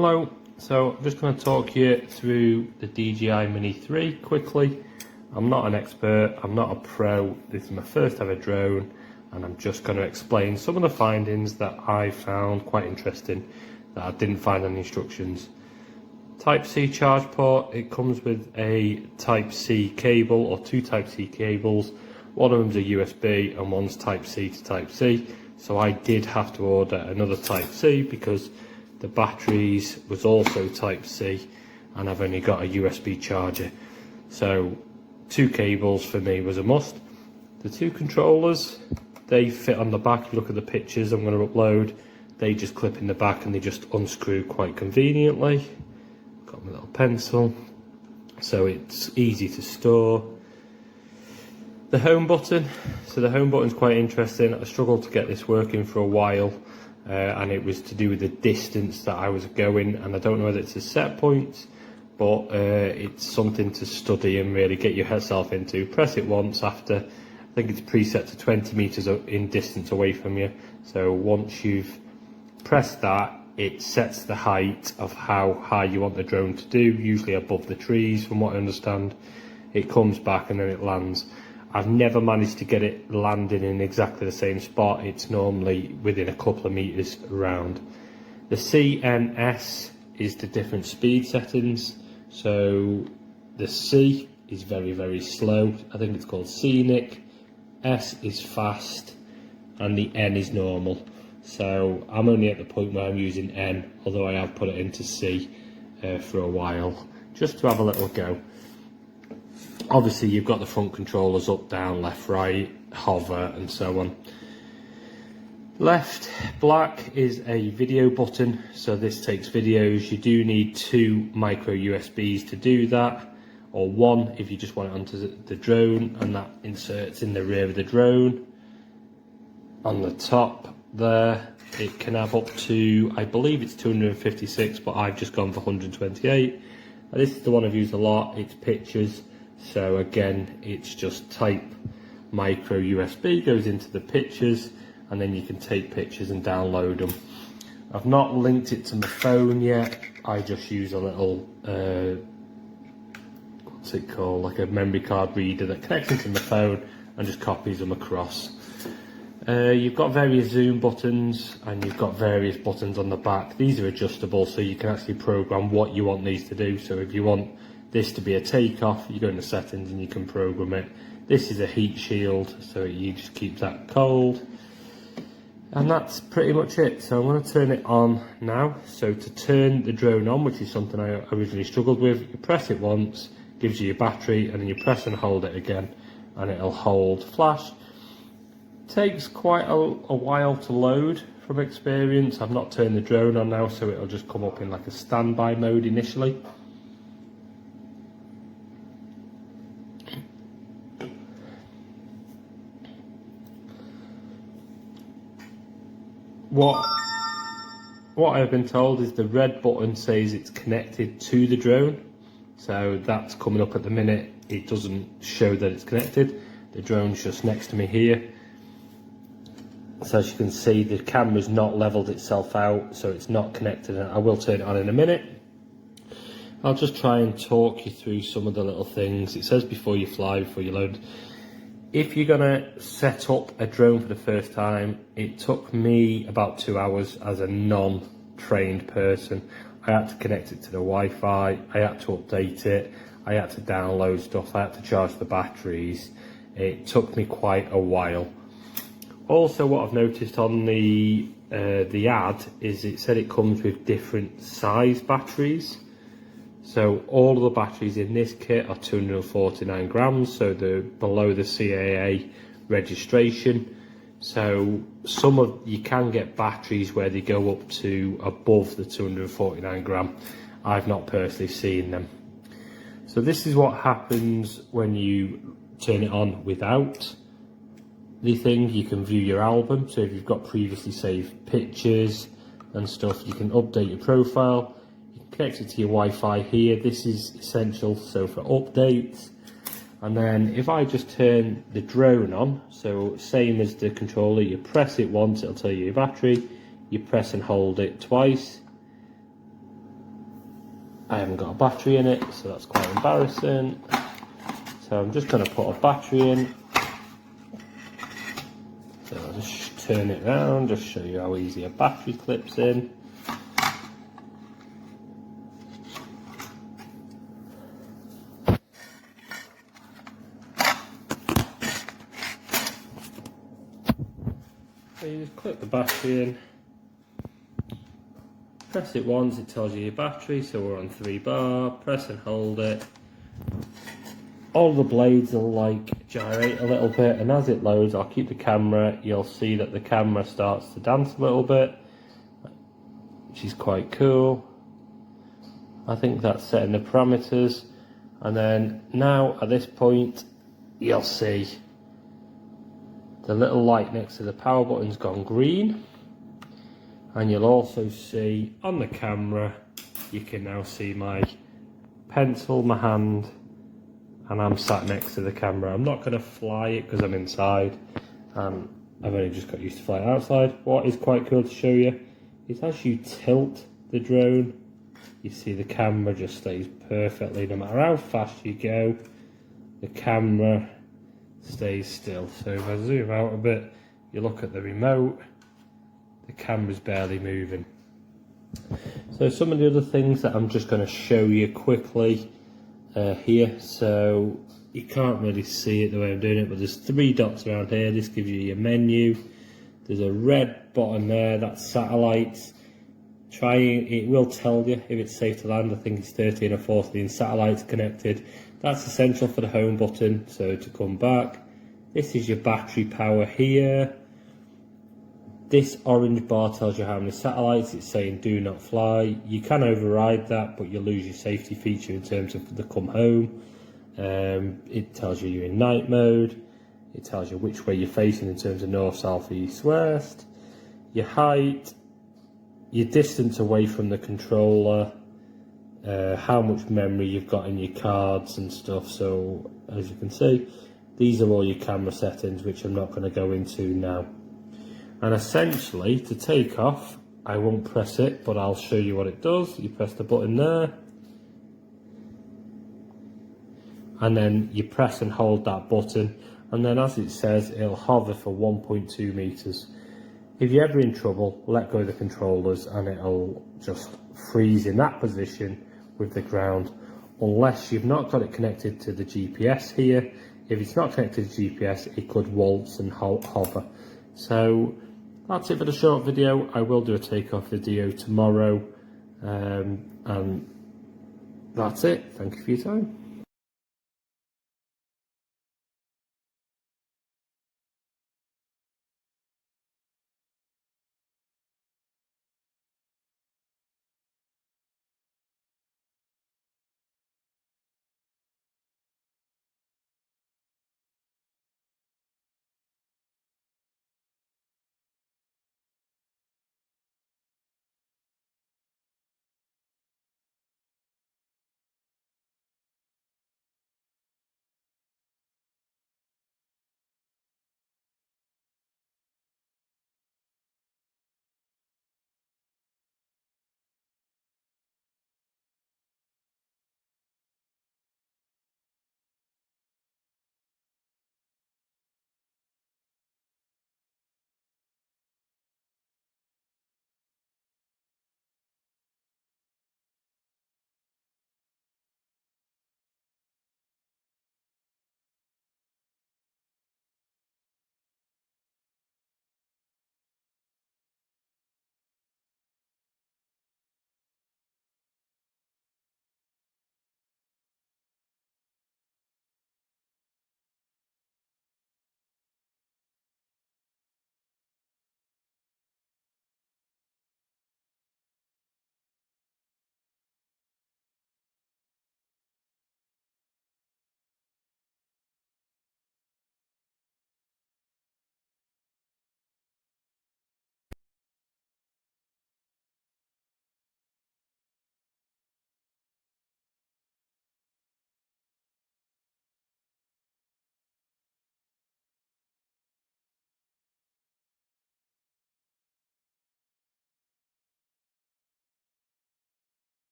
Hello, so I'm just going to talk you through the DJI Mini 3 quickly. I'm not an expert, I'm not a pro, this is my first ever drone, and I'm just going to explain some of the findings that I found quite interesting that I didn't find on the instructions. Type-C charge port, it comes with a Type-C cable or two Type-C cables. One of them's a USB and one's Type-C to Type-C. So I did have to order another Type-C because the batteries was also Type-C and I've only got a USB charger. So two cables for me was a must. The two controllers, they fit on the back. Look at the pictures I'm going to upload. They just clip in the back and they just unscrew quite conveniently. Got my little pencil, so it's easy to store. The home button, so the home button is quite interesting. I struggled to get this working for a while, and it was to do with the distance that I was going, and I don't know whether it's a set point, but it's something to study and really get yourself into. Press it once after, I think it's preset to 20 meters in distance away from you. So once you've pressed that, it sets the height of how high you want the drone to do, usually above the trees from what I understand. It comes back and then it lands. I've never managed to get it landing in exactly the same spot. It's normally within a couple of meters around. The CNS is the different speed settings. So the C is very, very slow. I think it's called scenic. S is fast and the N is normal. So I'm only at the point where I'm using N, although I have put it into C for a while, just to have a little go. Obviously you've got the front controllers up, down, left, right, hover and so on. Left black is a video button, so this takes videos. You do need two micro USBs to do that, or one if you just want it onto the drone, and that inserts in the rear of the drone. On the top there, it can have up to, I believe it's 256, but I've just gone for 128. Now, this is the one I've used a lot. It's pictures, so again it's just type micro USB, goes into the pictures, and then you can take pictures and download them. I've not linked it to my phone yet. I just use a little what's it called, like a memory card reader that connects into my phone and just copies them across. You've got various zoom buttons and you've got various buttons on the back. These are adjustable, so you can actually program what you want these to do. So if you want this to be a takeoff, you go into settings and you can program it. This is a heat shield, so you just keep that cold. And that's pretty much it. So I'm going to turn it on now. So to turn the drone on, which is something I originally struggled with, you press it once, gives you your battery, and then you press and hold it again and it'll hold flash. Takes quite a while to load from experience. I've not turned the drone on now, so it'll just come up in like a standby mode initially. What I've been told is the red button says it's connected to the drone, so that's coming up at the minute. It doesn't show that it's connected. The drone's just next to me here. So as you can see, the camera's not leveled itself out, so it's not connected, and I will turn it on in a minute. I'll just try and talk you through some of the little things. It says before you fly, before you load. If you're gonna set up a drone for the first time, it took me about 2 hours as a non-trained person. I had to connect it to the Wi-Fi, I had to update it, I had to download stuff, I had to charge the batteries. It took me quite a while. Also, what I've noticed on the ad is it said it comes with different size batteries. So all of the batteries in this kit are 249 grams, so they're below the CAA registration. So you can get batteries where they go up to above the 249 gram. I've not personally seen them. So this is what happens when you turn it on without the thing. You can view your album, so if you've got previously saved pictures and stuff, you can update your profile. You can connect it to your Wi-Fi here. This is essential, so for updates. And then if I just turn the drone on, so same as the controller, you press it once, it'll tell you your battery, you press and hold it twice, I haven't got a battery in it, so that's quite embarrassing. So I'm just going to put a battery in. So I'll just turn it around, just show you how easy a battery clips in. So you just clip the battery in, press it once, it tells you your battery, so we're on 3 bar, press and hold it. All the blades will like gyrate a little bit, and as it loads, I'll keep the camera, you'll see that the camera starts to dance a little bit, which is quite cool. I think that's setting the parameters, and then now at this point, you'll see the little light next to the power button's gone green, and you'll also see on the camera, you can now see my pencil, my hand, and I'm sat next to the camera. I'm not going to fly it because I'm inside. I've only just got used to flying outside. What is quite cool to show you is as you tilt the drone, you see the camera just stays perfectly. No matter how fast you go, the camera stays still. So if I zoom out a bit, you look at the remote, the camera's barely moving. So some of the other things that I'm just going to show you quickly here. So you can't really see it the way I'm doing it, but there's 3 dots around here. This gives you your menu. There's a red button there, that's satellites. It will tell you if it's safe to land. I think it's 13 or 14 satellites connected. That's essential for the home button, so to come back. This is your battery power here. This orange bar tells you how many satellites. It's saying do not fly. You can override that, but you lose your safety feature in terms of the come home. It tells you you're in night mode. It tells you which way you're facing in terms of north, south, east, west. Your height, your distance away from the controller, how much memory you've got in your cards and stuff. So as you can see, these are all your camera settings, which I'm not going to go into now. And essentially, to take off, I won't press it, but I'll show you what it does. You press the button there, and then you press and hold that button, and then as it says, it'll hover for 1.2 meters. If you're ever in trouble, let go of the controllers and it'll just freeze in that position with the ground, unless you've not got it connected to the GPS here. If it's not connected to GPS, it could waltz and hover. So that's it for the short video. I will do a takeoff video tomorrow, and that's it. Thank you for your time.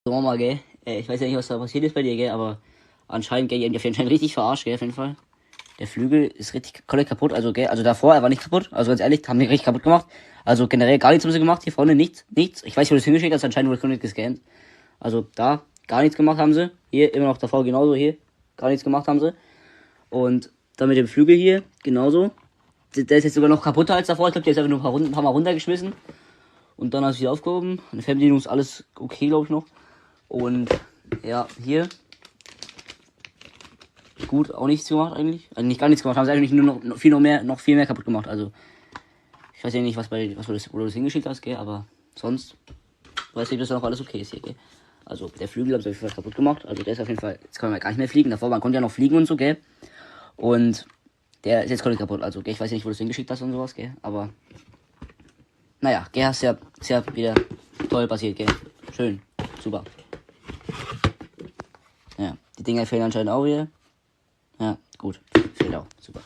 So, mal, gell? Ich weiß ja nicht, was da passiert ist bei dir, gell? Aber anscheinend, gell, ihr habt mich anscheinend richtig verarscht, gell? Auf jeden Fall. Der Flügel ist richtig komplett kaputt, also, gell? Also davor, er war nicht kaputt. Also ganz ehrlich, haben die richtig kaputt gemacht. Also generell gar nichts haben sie gemacht. Hier vorne nichts, nichts. Ich weiß nicht, wo das hingeschickt hast. Anscheinend wurde es nicht gescannt. Also da, gar nichts gemacht haben sie. Hier, immer noch davor genauso. Hier, gar nichts gemacht haben sie. Und dann mit dem Flügel hier, genauso. Der ist jetzt sogar noch kaputter als davor. Ich glaube, der ist einfach nur ein paar Mal runtergeschmissen. Und dann hast du wieder aufgehoben. Eine Fernbedienung ist alles okay, glaube ich noch. Und ja, hier. Gut, auch nichts gemacht eigentlich. Also nicht gar nichts gemacht, haben sie eigentlich nur noch viel mehr kaputt gemacht. Also ich weiß ja nicht, wo du das hingeschickt hast, gell, aber sonst weiß ich, dass noch alles okay ist hier, gell. Also der Flügel haben sie auf jeden Fall kaputt gemacht. Also der ist auf jeden Fall, jetzt kann man gar nicht mehr fliegen. Davor, man konnte ja noch fliegen und so, gell. Und der ist jetzt komplett kaputt. Also, gell, ich weiß ja nicht, wo du das hingeschickt hast und sowas, gell. Aber naja, gell, ist ja wieder toll passiert, gell. Schön, super. Ja, die Dinger fehlen anscheinend auch wieder. Ja, gut. Fehlt auch. Super.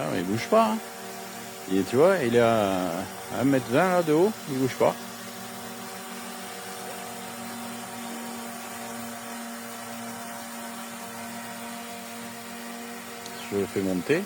Ah, mais il bouge pas. Hein. Tu vois, il est à 1m20 là de haut, il bouge pas. Je le fais monter.